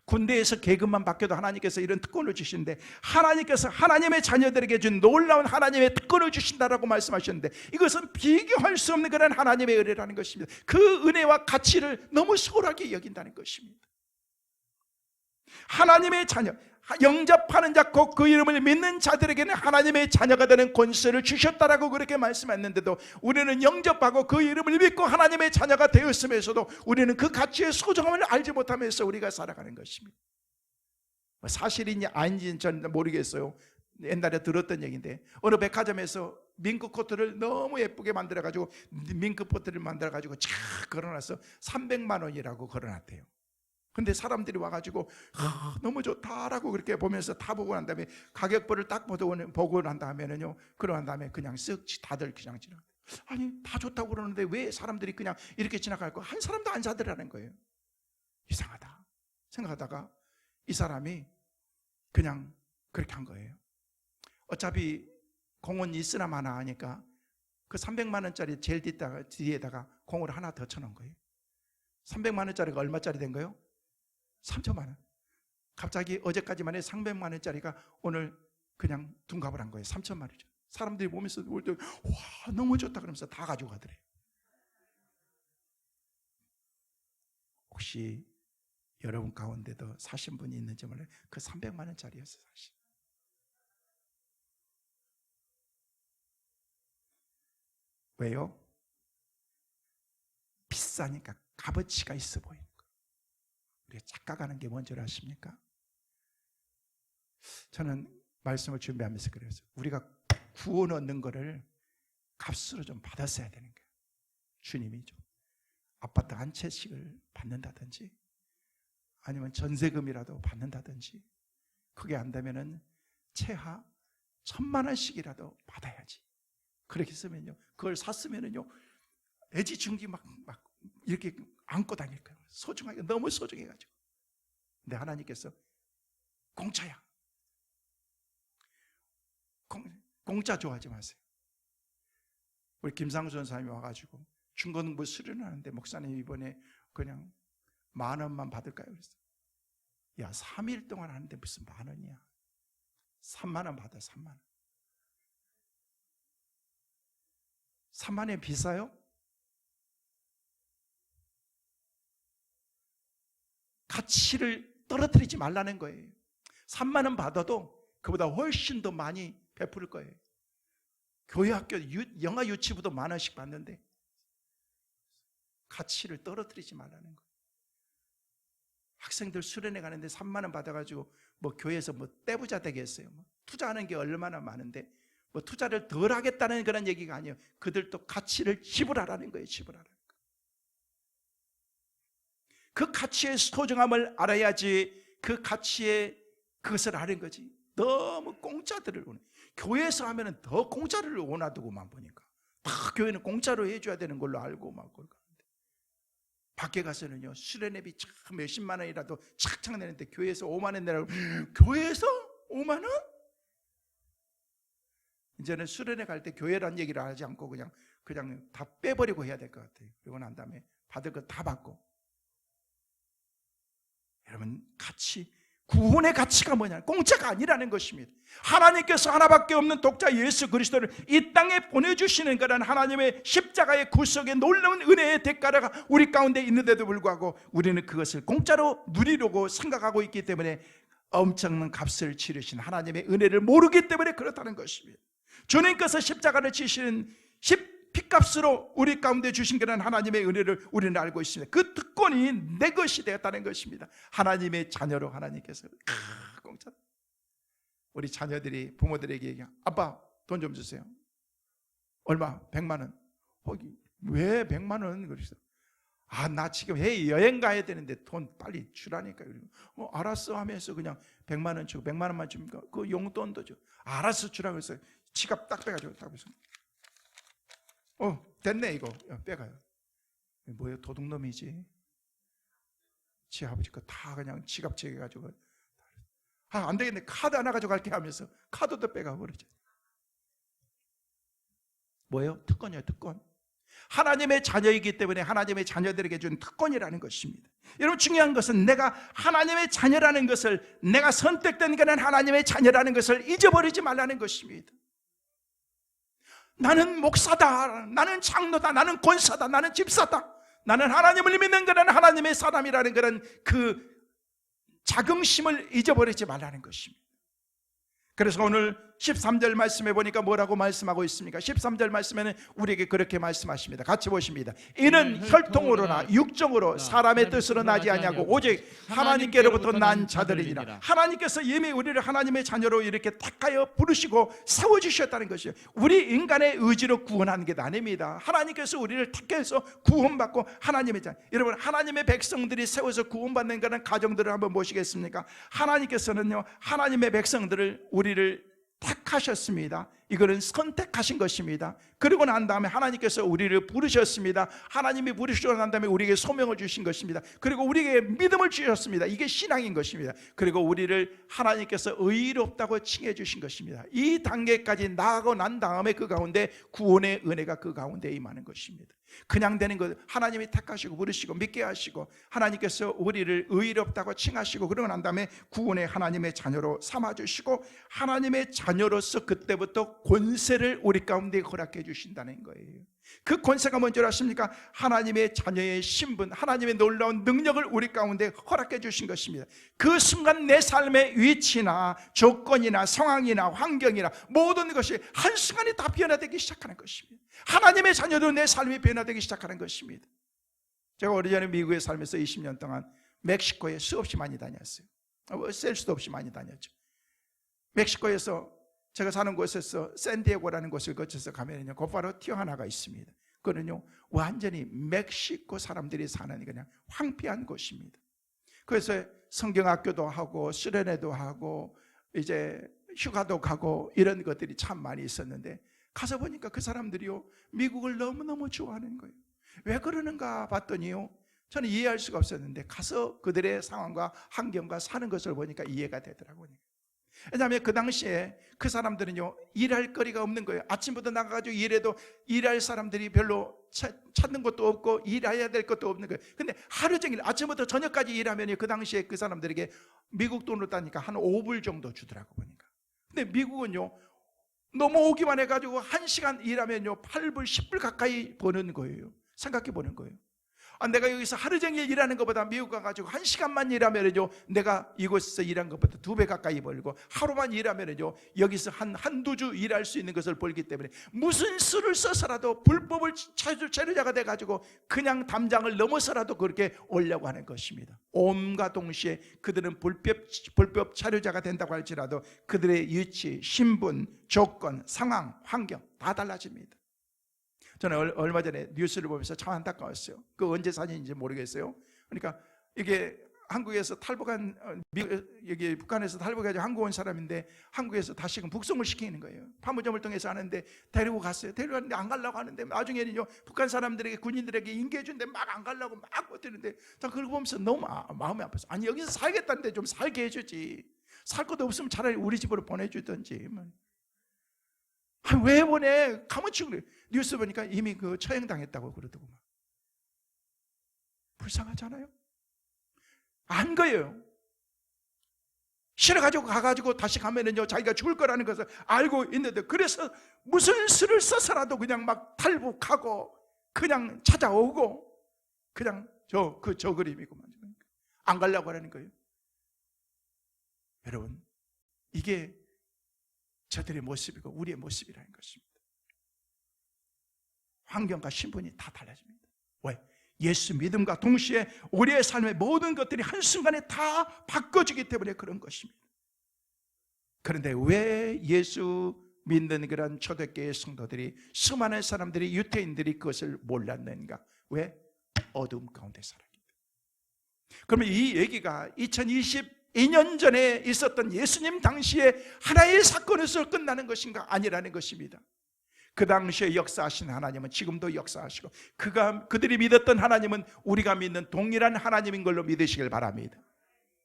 군대에서 계급만 바뀌어도 하나님께서 이런 특권을 주시는데, 하나님께서 하나님의 자녀들에게 준 놀라운 하나님의 특권을 주신다라고 말씀하셨는데, 이것은 비교할 수 없는 그런 하나님의 은혜라는 것입니다. 그 은혜와 가치를 너무 소홀하게 여긴다는 것입니다. 하나님의 자녀, 영접하는 자, 곧 그 이름을 믿는 자들에게는 하나님의 자녀가 되는 권세를 주셨다라고 그렇게 말씀했는데도, 우리는 영접하고 그 이름을 믿고 하나님의 자녀가 되었음에서도 우리는 그 가치의 소중함을 알지 못하면서 우리가 살아가는 것입니다. 사실인지 아닌지는 저는 모르겠어요. 옛날에 들었던 얘기인데, 어느 백화점에서 밍크 코트를 너무 예쁘게 만들어가지고, 밍크 코트를 만들어가지고 쫙 걸어놔서 300만 원이라고 걸어놨대요. 근데 사람들이 와가지고 너무 좋다라고 그렇게 보면서 다 보고 난 다음에 가격표를 딱 보고 난 다음에는요, 그러한 다음에 그냥 쓱 다들 그냥 지나가. 아니, 다 좋다고 그러는데 왜 사람들이 그냥 이렇게 지나갈 거, 한 사람도 안 사더라는 거예요. 이상하다 생각하다가 이 사람이 그냥 그렇게 한 거예요. 어차피 공은 있으나 마나 하니까 그 300만 원짜리 제일 뒤에다가 공을 하나 더 쳐놓은 거예요. 300만 원짜리가 얼마짜리 된 거예요? 3천만 원. 갑자기 어제까지만 해도 300만 원짜리가 오늘 그냥 둔갑을 한 거예요. 3천만 원이죠. 사람들이 보면서 와 너무 좋다 그러면서 다 가져가더래요. 혹시 여러분 가운데도 사신 분이 있는지 몰라요. 그 300만 원짜리였어요 사실. 왜요? 비싸니까 값어치가 있어 보이는 거예요. 우리가 착각하는 게 뭔지 아십니까? 저는 말씀을 준비하면서 그랬어요. 우리가 구원 얻는 거를 값으로 좀 받았어야 되는 거예요. 주님이 좀 아파트 한 채씩을 받는다든지 아니면 전세금이라도 받는다든지, 그게 안 되면은 채하 1,000만 원씩이라도 받아야지. 그렇게 쓰면요, 그걸 샀으면은요 애지중지 막 이렇게 안고 다닐 거예요. 소중하게, 너무 소중해가지고. 근데 하나님께서 공짜야. 공짜 좋아하지 마세요. 우리 김상수 전사님이 와가지고 중고등부 수련을 하는데 목사님 이번에 그냥 10,000원만 받을까요? 그랬어요. 야, 3일 동안 하는데 무슨 10,000원이야. 30,000원 받아. 30,000원. 30,000원이 비싸요? 가치를 떨어뜨리지 말라는 거예요. 30,000원 받아도 그보다 훨씬 더 많이 베풀 거예요. 교회 학교 영어 유치부도 10,000원씩 받는데 가치를 떨어뜨리지 말라는 거예요. 학생들 수련회 가는데 30,000원 받아가지고 뭐 교회에서 뭐 떼부자 되겠어요? 뭐 투자하는 게 얼마나 많은데 뭐 투자를 덜 하겠다는 그런 얘기가 아니에요. 그들도 가치를 지불하라는 거예요. 지불하라는 거예요. 그 가치의 소중함을 알아야지 그 가치의 그것을 아는 거지. 너무 공짜들을 원해. 교회에서 하면은 더 공짜를 원하더구만 보니까. 다 교회는 공짜로 해줘야 되는 걸로 알고 막 그러는데, 밖에 가서는요 수련회비 참 몇십만 원이라도 착착 내는데 교회에서 5만 원 내라고. 교회에서 5만 원? 이제는 수련회 갈 때 교회란 얘기를 하지 않고 그냥 다 빼버리고 해야 될 것 같아요. 그리고 난 다음에 받을 거 다 받고. 여러분, 가치, 구원의 가치가 뭐냐? 공짜가 아니라는 것입니다. 하나님께서 하나밖에 없는 독자 예수 그리스도를 이 땅에 보내주시는 그런 하나님의 십자가의 구속의 놀라운 은혜의 대가가 우리 가운데 있는데도 불구하고 우리는 그것을 공짜로 누리려고 생각하고 있기 때문에 엄청난 값을 치르신 하나님의 은혜를 모르기 때문에 그렇다는 것입니다. 주님께서 십자가를 지시는 피값으로 우리 가운데 주신 그런 하나님의 은혜를 우리는 알고 있습니다. 그 특권이 내 것이 되었다는 것입니다. 하나님의 자녀로 하나님께서 공짜. 우리 자녀들이 부모들에게 얘기해. 아빠 돈 좀 주세요. 얼마? 100만 원. 왜 100만 원? 그러시죠. 아, 나 지금 해외 여행 가야 되는데 돈 빨리 주라니까. 그리고 알았어 하면서 그냥 100만 원 주고 100만 원만 주면 그 용돈도 줘. 알았어 주라고 해서 지갑 딱 빼가지고 딱 해서 됐네 이거. 빼가요. 뭐예요? 도둑놈이지. 지 아버지 거 다 그냥 지갑 제게가지고 안 되겠네, 카드 하나 가져갈게 하면서 카드도 빼가고 그러죠. 뭐예요? 특권이에요. 특권. 하나님의 자녀이기 때문에 하나님의 자녀들에게 준 특권이라는 것입니다. 여러분, 중요한 것은 내가 하나님의 자녀라는 것을, 내가 선택된 것은 하나님의 자녀라는 것을 잊어버리지 말라는 것입니다. 나는 목사다, 나는 장로다, 나는 권사다, 나는 집사다, 나는 하나님을 믿는 그런 하나님의 사람이라는 그런 그 자긍심을 잊어버리지 말라는 것입니다. 그래서 오늘 13절 말씀해 보니까 뭐라고 말씀하고 있습니까? 13절 말씀에는 우리에게 그렇게 말씀하십니다. 같이 보십니다. 이는 혈통으로나 육정으로 사람의 뜻으로 나지 아니하고 오직 하나님께로부터 난 자들이니라. 하나님께서 이미 우리를 하나님의 자녀로 이렇게 택하여 부르시고 세워주셨다는 것이에요. 우리 인간의 의지로 구원하는 게 아닙니다. 하나님께서 우리를 택해서 구원받고 하나님의 자녀. 여러분, 하나님의 백성들이 세워서 구원받는 그런 가정들을 한번 보시겠습니까? 하나님께서는요, 하나님의 백성들을, 우리를 택하셨습니다. 이거는 선택하신 것입니다. 그리고 난 다음에 하나님께서 우리를 부르셨습니다. 하나님이 부르시고 난 다음에 우리에게 소명을 주신 것입니다. 그리고 우리에게 믿음을 주셨습니다. 이게 신앙인 것입니다. 그리고 우리를 하나님께서 의롭다고 칭해 주신 것입니다. 이 단계까지 나아가고 난 다음에 그 가운데 구원의 은혜가 그 가운데 임하는 것입니다. 그냥 되는 것, 하나님이 택하시고 부르시고 믿게 하시고 하나님께서 우리를 의롭다고 칭하시고 그러고 난 다음에 구원의 하나님의 자녀로 삼아주시고 하나님의 자녀로서 그때부터 권세를 우리 가운데 허락해 주신다는 거예요. 그 권세가 뭔지 아십니까? 하나님의 자녀의 신분, 하나님의 놀라운 능력을 우리 가운데 허락해 주신 것입니다. 그 순간 내 삶의 위치나 조건이나 상황이나 환경이나 모든 것이 한순간에 다 변화되기 시작하는 것입니다. 하나님의 자녀도 내 삶이 변화되기 시작하는 것입니다. 제가 오래전에 미국에 살면서 20년 동안 멕시코에 수없이 많이 다녔어요. 셀 수도 없이 많이 다녔죠. 멕시코에서 제가 사는 곳에서 샌디에고라는 곳을 거쳐서 가면요, 곧바로 티juana가 있습니다. 그거는요, 완전히 멕시코 사람들이 사는 그냥 황폐한 곳입니다. 그래서 성경학교도 하고 수련회도 하고 이제 휴가도 가고 이런 것들이 참 많이 있었는데, 가서 보니까 그 사람들이요, 미국을 너무너무 좋아하는 거예요. 왜 그러는가 봤더니요, 저는 이해할 수가 없었는데 가서 그들의 상황과 환경과 사는 것을 보니까 이해가 되더라고요. 왜냐하면 그 당시에 그 사람들은요, 일할 거리가 없는 거예요. 아침부터 나가가지고 일해도 일할 사람들이 별로 찾는 것도 없고 일해야 될 것도 없는 거예요. 근데 하루 종일 아침부터 저녁까지 일하면 그 당시에 그 사람들에게 미국 돈으로 따니까 한 5불 정도 주더라고 보니까. 근데 미국은요, 너무 오기만 해가지고 1시간 일하면요 8불 10불 가까이 버는 거예요. 생각해 보는 거예요. 내가 여기서 하루 종일 일하는 것보다 미국 가가지고 1시간만 일하면요, 내가 이곳에서 일한 것보다 2배 가까이 벌고, 하루만 일하면요, 여기서 한두 주 일할 수 있는 것을 벌기 때문에 무슨 수를 써서라도 불법을 체류자가 돼가지고 그냥 담장을 넘어서라도 그렇게 오려고 하는 것입니다. 온과 동시에 그들은 불법 체류자가 된다고 할지라도 그들의 위치, 신분, 조건, 상황, 환경 다 달라집니다. 저는 얼마 전에 뉴스를 보면서 참 안타까웠어요. 그 언제 사진인지 모르겠어요. 그러니까 이게 한국에서 탈북한, 여기 북한에서 탈북해서 한국 온 사람인데 한국에서 다시금 북송을 시키는 거예요. 판문점을 통해서 하는데 데리고 갔어요. 데려갔는데 안 가려고 하는데 나중에는요, 북한 사람들에게, 군인들에게 인계해준데 막 안 가려고 막 버티는데, 저 그걸 보면서 너무 마음이 아팠어요. 아니, 여기서 살겠다는데 좀 살게 해주지. 살 것도 없으면 차라리 우리 집으로 보내주든지. 왜 보내? 가만히 그래. 뉴스 보니까 이미 그 처형당했다고 그러더구만. 불쌍하잖아요. 안 거예요. 싫어가지고 가가지고 다시 가면은요, 자기가 죽을 거라는 것을 알고 있는데, 그래서 무슨 수를 써서라도 그냥 막 탈북하고 그냥 찾아오고 그냥 저 그림이구만. 안 가려고 하는 거예요. 여러분, 이게 저들의 모습이고 우리의 모습이라는 것입니다. 환경과 신분이 다 달라집니다. 왜? 예수 믿음과 동시에 우리의 삶의 모든 것들이 한순간에 다 바꿔지기 때문에 그런 것입니다. 그런데 왜 예수 믿는 그런 초대교회 성도들이, 수많은 사람들이, 유태인들이 그것을 몰랐는가? 왜? 어둠 가운데 살았기 때문에. 그러면 이 얘기가 2022년 전에 있었던 예수님 당시에 하나의 사건에서 끝나는 것인가? 아니라는 것입니다. 그 당시에 역사하신 하나님은 지금도 역사하시고, 그들이 믿었던 하나님은 우리가 믿는 동일한 하나님인 걸로 믿으시길 바랍니다.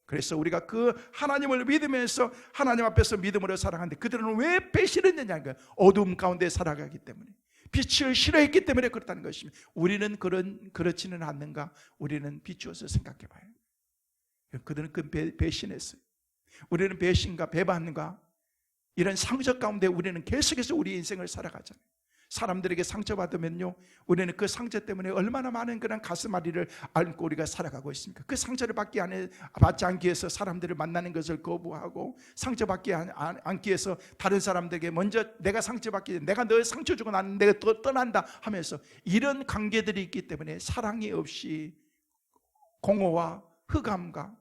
그래서 우리가 그 하나님을 믿으면서 하나님 앞에서 믿음으로 살아가는데, 그들은 왜 배신했느냐는 거예요. 어둠 가운데 살아가기 때문에, 빛을 싫어했기 때문에 그렇다는 것입니다. 우리는 그렇지는 않는가? 우리는 비추어서 생각해 봐요. 그들은 배신했어요. 우리는 배신과 배반과 이런 상처 가운데 우리는 계속해서 우리 인생을 살아가잖아요. 사람들에게 상처받으면요, 우리는 그 상처 때문에 얼마나 많은 그런 가슴앓이를 안고 우리가 살아가고 있습니까? 그 상처를 받지 않기 위해서 사람들을 만나는 것을 거부하고, 상처받지 않기 위해서 다른 사람들에게 먼저 내가 상처받기 전에 내가 너 상처 주고 나는 내가 떠난다 하면서, 이런 관계들이 있기 때문에 사랑이 없이 공허와 흑암과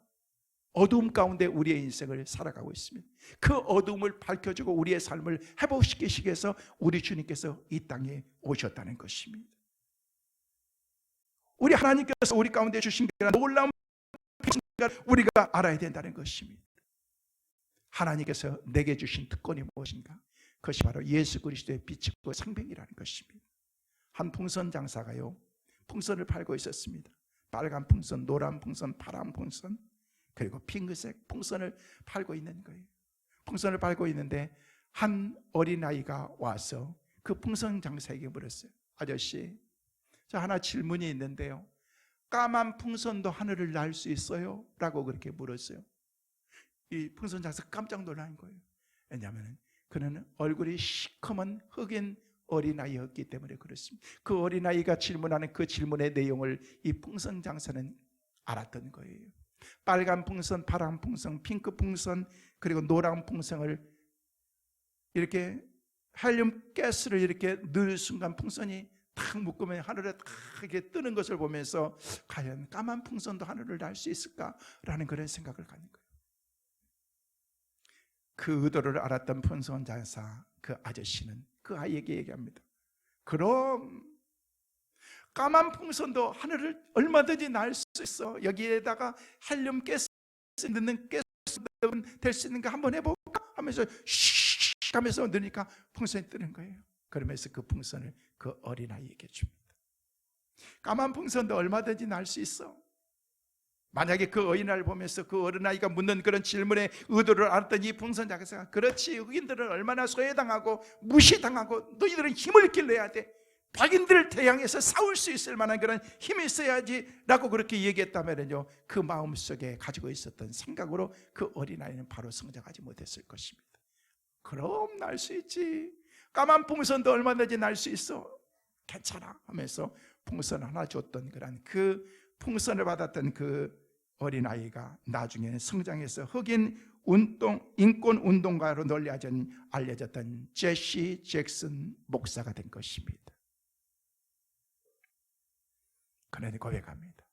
어두움 가운데 우리의 인생을 살아가고 있습니다. 그 어두움을 밝혀주고 우리의 삶을 회복시키시기 위해서 우리 주님께서 이 땅에 오셨다는 것입니다. 우리 하나님께서 우리 가운데 주신 놀라운 빛을 우리가 알아야 된다는 것입니다. 하나님께서 내게 주신 특권이 무엇인가? 그것이 바로 예수 그리스도의 빛이고 생명이라는 것입니다. 한 풍선 장사가요, 풍선을 팔고 있었습니다. 빨간 풍선, 노란 풍선, 파란 풍선, 그리고 핑크색 풍선을 팔고 있는 거예요. 풍선을 팔고 있는데 한 어린아이가 와서 그 풍선 장사에게 물었어요. 아저씨, 저 하나 질문이 있는데요, 까만 풍선도 하늘을 날 수 있어요? 라고 그렇게 물었어요. 이 풍선 장사 깜짝 놀란 거예요. 왜냐하면 그는 얼굴이 시커먼 흑인 어린아이였기 때문에 그렇습니다. 그 어린아이가 질문하는 그 질문의 내용을 이 풍선 장사는 알았던 거예요. 빨간 풍선, 파란 풍선, 핑크 풍선, 그리고 노란 풍선을 이렇게 헬륨 가스를 이렇게 넣을 순간 풍선이 탁 묶으면 하늘에 탁 이렇게 뜨는 것을 보면서 과연 까만 풍선도 하늘을 날 수 있을까라는 그런 생각을 갖는 거예요. 그 의도를 알았던 풍선 장사 그 아저씨는 그 아이에게 얘기합니다. 그럼 까만 풍선도 하늘을 얼마든지 날 수 있어. 여기에다가 헬륨 가스 넣는 가스 될 수 있는가 한번 해볼까 하면서 슉 하면서 넣으니까 풍선이 뜨는 거예요. 그러면서 그 풍선을 그 어린아이에게 줍니다. 까만 풍선도 얼마든지 날 수 있어. 만약에 그 어린아이를 보면서 그 어린아이가 묻는 그런 질문의 의도를 알았던 이 풍선 장사가, 그렇지, 흑인들은 얼마나 소외당하고 무시당하고 너희들은 힘을 길러야 돼, 백인들을 대항해서 싸울 수 있을 만한 그런 힘이 있어야지 라고 그렇게 얘기했다면요, 그 마음속에 가지고 있었던 생각으로 그 어린아이는 바로 성장하지 못했을 것입니다. 그럼 날 수 있지, 까만 풍선도 얼마든지 날 수 있어, 괜찮아 하면서 풍선 하나 줬던 그런 그 풍선을 받았던 그 어린아이가 나중에는 성장해서 흑인 인권 운동가로 널리 알려졌던 제시 잭슨 목사가 된 것입니다. 그는 고백합니다.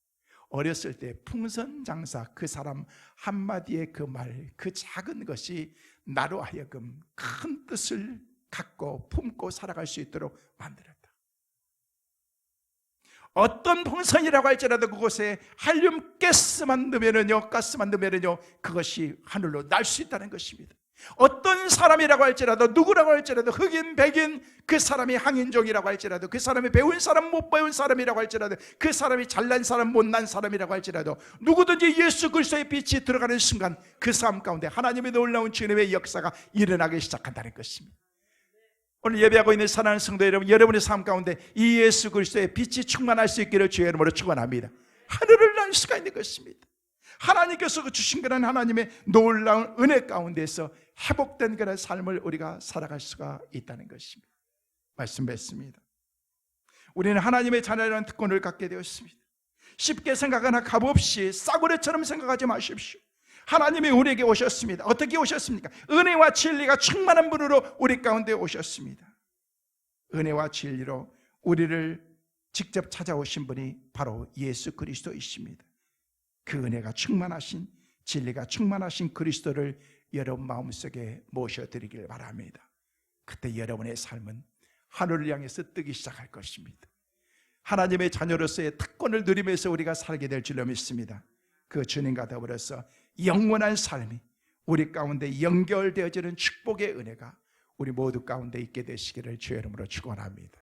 어렸을 때 풍선 장사 그 사람 한마디의 그 말, 그 작은 것이 나로 하여금 큰 뜻을 갖고 품고 살아갈 수 있도록 만들었다. 어떤 풍선이라고 할지라도 그곳에 헬륨 가스만 넣으면요, 그것이 하늘로 날 수 있다는 것입니다. 어떤 사람이라고 할지라도, 누구라고 할지라도, 흑인, 백인, 그 사람이 항인종이라고 할지라도, 그 사람이 배운 사람, 못 배운 사람이라고 할지라도, 그 사람이 잘난 사람, 못난 사람이라고 할지라도, 누구든지 예수 그리스도의 빛이 들어가는 순간 그 삶 가운데 하나님의 놀라운 주님의 역사가 일어나기 시작한다는 것입니다. 오늘 예배하고 있는 사랑하는 성도 여러분, 여러분의 삶 가운데 이 예수 그리스도의 빛이 충만할 수 있기를 주의 이름으로 축원합니다. 하늘을 날 수가 있는 것입니다. 하나님께서 주신 그런 하나님의 놀라운 은혜 가운데서 회복된 그런 삶을 우리가 살아갈 수가 있다는 것입니다. 말씀 뵙습니다. 우리는 하나님의 자녀라는 특권을 갖게 되었습니다. 쉽게 생각하나 값없이 싸구려처럼 생각하지 마십시오. 하나님이 우리에게 오셨습니다. 어떻게 오셨습니까? 은혜와 진리가 충만한 분으로 우리 가운데 오셨습니다. 은혜와 진리로 우리를 직접 찾아오신 분이 바로 예수 그리스도이십니다. 그 은혜가 충만하신, 진리가 충만하신 그리스도를 여러분 마음속에 모셔드리길 바랍니다. 그때 여러분의 삶은 하늘을 향해서 뜨기 시작할 것입니다. 하나님의 자녀로서의 특권을 누리면서 우리가 살게 될 줄로 믿습니다. 그 주님과 더불어서 영원한 삶이 우리 가운데 연결되어지는 축복의 은혜가 우리 모두 가운데 있게 되시기를 주의 이름으로 축원합니다.